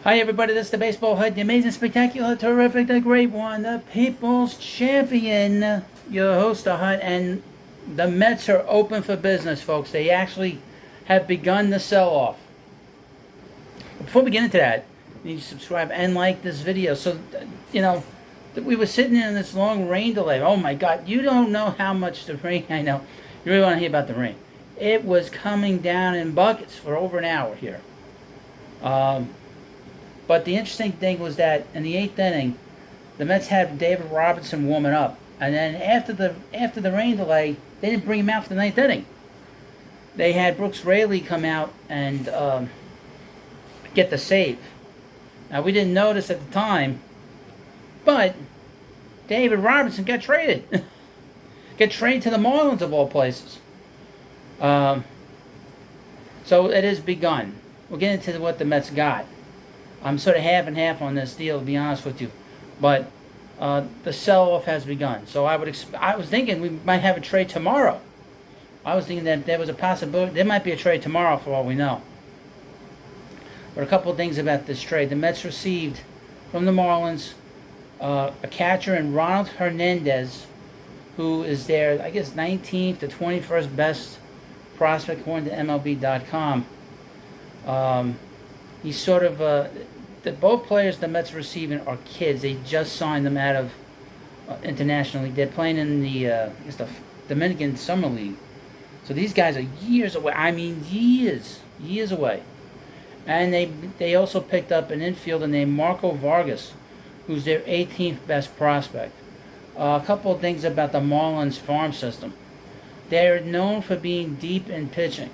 Hi everybody, this is the Baseball Hut, the amazing, spectacular, terrific, the great one, the People's Champion, your host, the Hut, and the Mets are open for business, folks. They actually have begun the sell-off. Before we get into that, you need to subscribe and like this video. So, we were sitting in this long rain delay. Oh my God, you don't know how much the rain, I know. You really want to hear about the rain. It was coming down in buckets for over an hour here. But the interesting thing was that in the 8th inning, the Mets had David Robertson warming up, and then after the rain delay, they didn't bring him out for the 9th inning. They had Brooks Raley come out and get the save. Now we didn't notice at the time, but David Robertson got traded. Get traded to the Marlins of all places. So it has begun. We'll get into what the Mets got. I'm sort of half and half on this deal, to be honest with you, but the sell-off has begun. So I was thinking we might have a trade tomorrow. I was thinking that there was a possibility there might be a trade tomorrow, for all we know. But a couple of things about this trade: the Mets received from the Marlins a catcher in Ronald Hernandez, who is their, I guess, 19th to 21st best prospect according to MLB.com. He's sort of both players the Mets are receiving are kids. They just signed them out of international league. They're playing in the Dominican Summer League. So these guys are years away. I mean, years away. And they also picked up an infielder named Marco Vargas, who's their 18th best prospect. A couple of things about the Marlins farm system. They're known for being deep in pitching.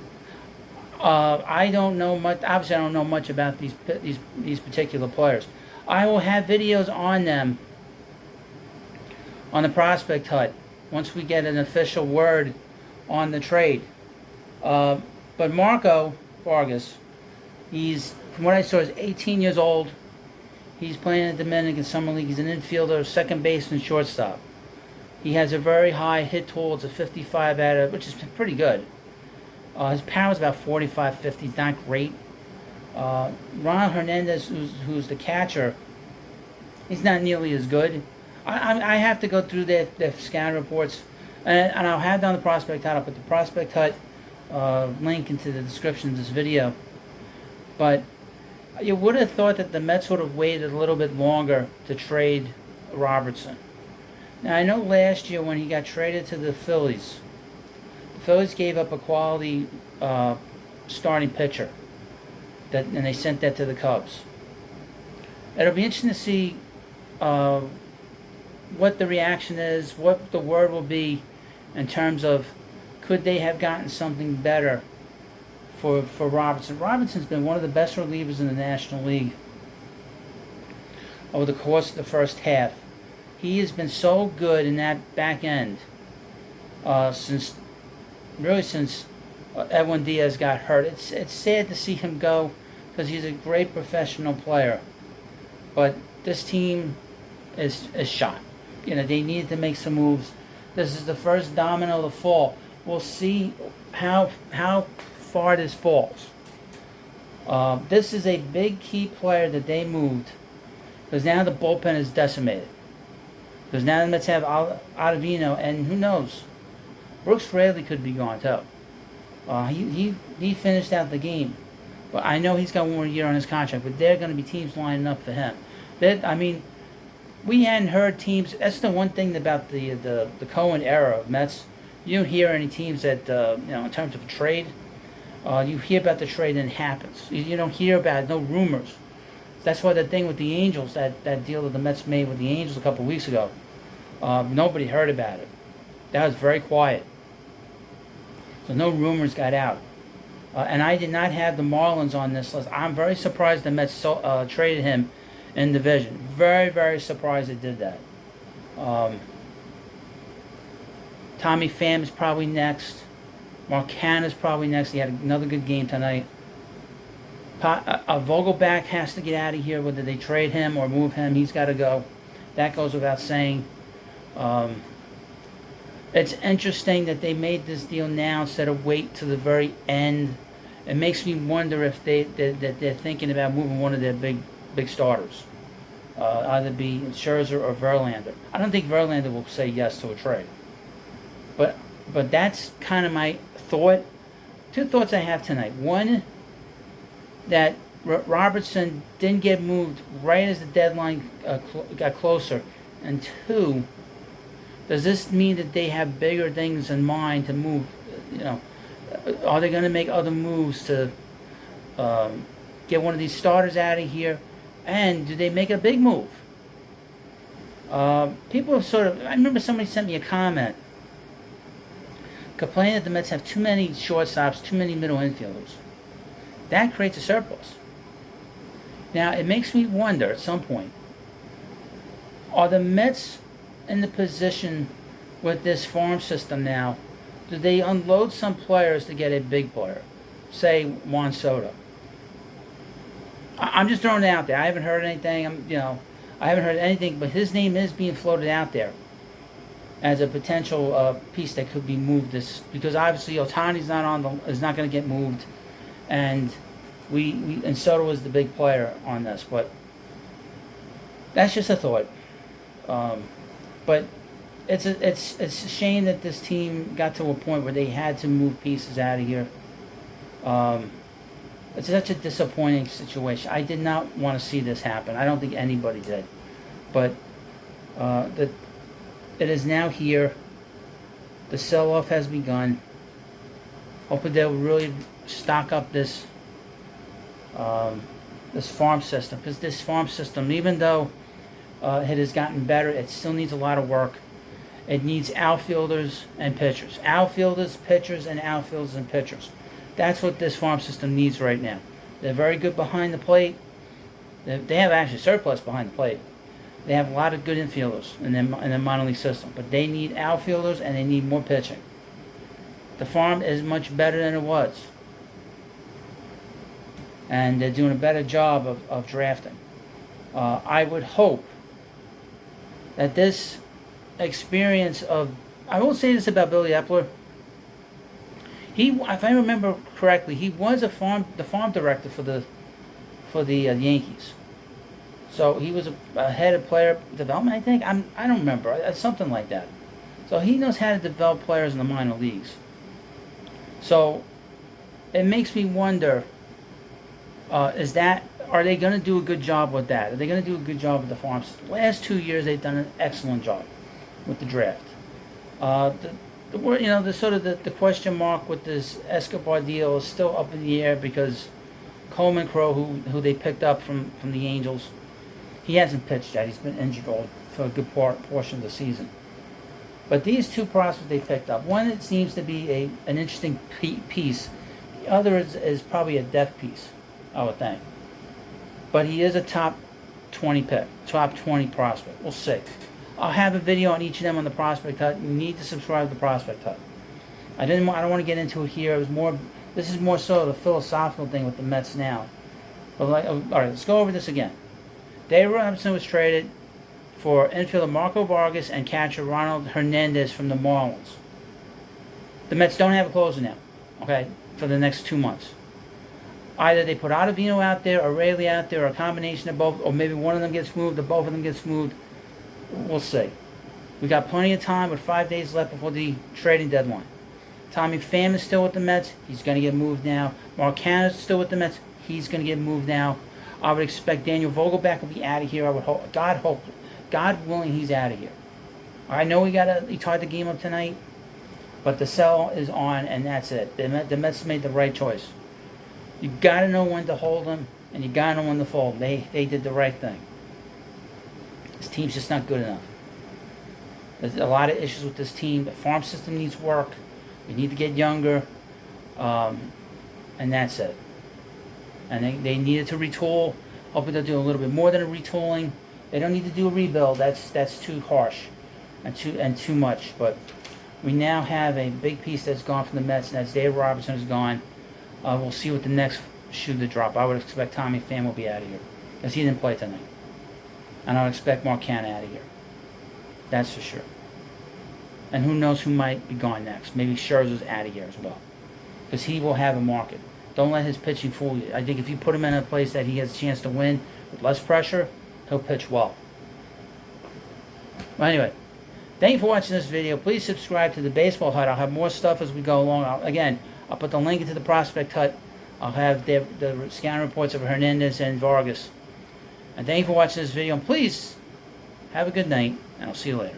I don't know much. Obviously, I don't know much about these particular players. I will have videos on them on the Prospect Hut once we get an official word on the trade. But Marco Vargas, he's, from what I saw, is 18 years old. He's playing in the Dominican Summer League. He's an infielder, second baseman, shortstop. He has a very high hit total. It's a 55 out of, which is pretty good. His power is about 45, 50, not great. Ronald Hernandez, who's the catcher, he's not nearly as good. I have to go through their scout reports, and I'll have down the Prospect Hut. I'll put the Prospect Hut link into the description of this video. But you would have thought that the Mets would have waited a little bit longer to trade Robertson. Now, I know last year when he got traded to the Phillies, Phillies gave up a quality starting pitcher, and they sent that to the Cubs. It'll be interesting to see what the reaction is, what the word will be in terms of could they have gotten something better for Robertson. Robertson's been one of the best relievers in the National League over the course of the first half. He has been so good in that back end since Edwin Diaz got hurt. It's sad to see him go because he's a great professional player. But this team is shot. They needed to make some moves. This is the first domino to fall. We'll see how far this falls. This is a big key player that they moved because now the bullpen is decimated. Because now the Mets have Ottavino, and who knows? Brooks Raley could be gone too. He finished out the game, but I know he's got one more year on his contract. But there are going to be teams lining up for him. We hadn't heard teams. That's the one thing about the Cohen era of Mets. You don't hear any teams that in terms of a trade. You hear about the trade and it happens. You don't hear about it, no rumors. That's why the thing with the Angels, that deal that the Mets made with the Angels a couple of weeks ago, nobody heard about it. That was very quiet. So no rumors got out. And I did not have the Marlins on this list. I'm very surprised the Mets traded him in division. Very, very surprised they did that. Tommy Pham is probably next. Mark Canha is probably next. He had another good game tonight. Vogelback has to get out of here, whether they trade him or move him. He's got to go. That goes without saying. It's interesting that they made this deal now instead of wait to the very end. It makes me wonder if they're thinking about moving one of their big big starters. Either be Scherzer or Verlander. I don't think Verlander will say yes to a trade. But that's kind of my thought. Two thoughts I have tonight. One, that Robertson didn't get moved right as the deadline got closer. And two, does this mean that they have bigger things in mind to move? You know, are they going to make other moves to get one of these starters out of here? And do they make a big move? People have sort of... I remember somebody sent me a comment complaining that the Mets have too many shortstops, too many middle infielders. That creates a surplus. Now, it makes me wonder at some point, are the Mets in the position with this farm system now, do they unload some players to get a big player? Say Juan Soto. I'm just throwing it out there. I haven't heard anything. I haven't heard anything, but his name is being floated out there as a potential piece that could be moved. This because obviously Ohtani's is not going to get moved, and and Soto was the big player on this. But that's just a thought. But it's a shame that this team got to a point where they had to move pieces out of here. It's such a disappointing situation. I did not want to see this happen. I don't think anybody did. But it is now here. The sell-off has begun. Hopefully they'll really stock up this farm system. Because this farm system, even though it has gotten better, it still needs a lot of work. It needs outfielders and pitchers. Outfielders, pitchers, and outfielders and pitchers. That's what this farm system needs right now. They're very good behind the plate. They have actually surplus behind the plate. They have a lot of good infielders in their minor league system. But they need outfielders and they need more pitching. The farm is much better than it was. And they're doing a better job of drafting. I would hope that this experience of... I will say this about Billy Epler. If I remember correctly, he was the farm director for the Yankees. So he was a head of player development, I think. I don't remember. Something like that. So he knows how to develop players in the minor leagues. So it makes me wonder, are they going to do a good job with that? Are they going to do a good job with the farm system? Last 2 years they've done an excellent job with the draft. The question mark with this Escobar deal is still up in the air because Coleman Crow, who they picked up from the Angels, he hasn't pitched yet. He's been injured for a good portion of the season. But these two prospects they picked up, one it seems to be an interesting piece. The other is probably a depth piece, I would think. But he is a top 20 pick, top 20 prospect. We'll see. I'll have a video on each of them on the Prospect Hut. You need to subscribe to the Prospect Hut. I don't want to get into it here. This is more so the philosophical thing with the Mets now. But all right, let's go over this again. David Robertson was traded for infielder Marco Vargas and catcher Ronald Hernandez from the Marlins. The Mets don't have a closer now, okay, for the next 2 months. Either they put Ottavino out there or Rayleigh out there or a combination of both, or maybe one of them gets moved or both of them gets moved. We'll see. We got plenty of time with 5 days left before the trading deadline. Tommy Pham is still with the Mets. He's going to get moved now. Mark Canha is still with the Mets. He's going to get moved now. I would expect Daniel Vogelback will be out of here. I would hope, God willing, he's out of here. I know he tied the game up tonight, but the sell is on, and that's it. The Mets made the right choice. You got to know when to hold them, and you got to know when to fold. They did the right thing. This team's just not good enough. There's a lot of issues with this team. The farm system needs work. We need to get younger, and that's it. And they needed to retool. Hopefully they'll do a little bit more than a retooling. They don't need to do a rebuild. That's too harsh and too much. But we now have a big piece that's gone from the Mets, and that's David Robertson is gone. We'll see what the next shoe to drop. I would expect Tommy Pham will be out of here because he didn't play tonight. And I would expect Mark Canha out of here. That's for sure. And who knows who might be gone next. Maybe Scherzer's out of here as well. Because he will have a market. Don't let his pitching fool you. I think if you put him in a place that he has a chance to win with less pressure, he'll pitch well. Well, anyway, thank you for watching this video. Please subscribe to the Baseball Hut. I'll have more stuff as we go along. I'll put the link into the Prospect Hut. I'll have the scouting reports of Hernandez and Vargas. And thank you for watching this video. And please, have a good night, and I'll see you later.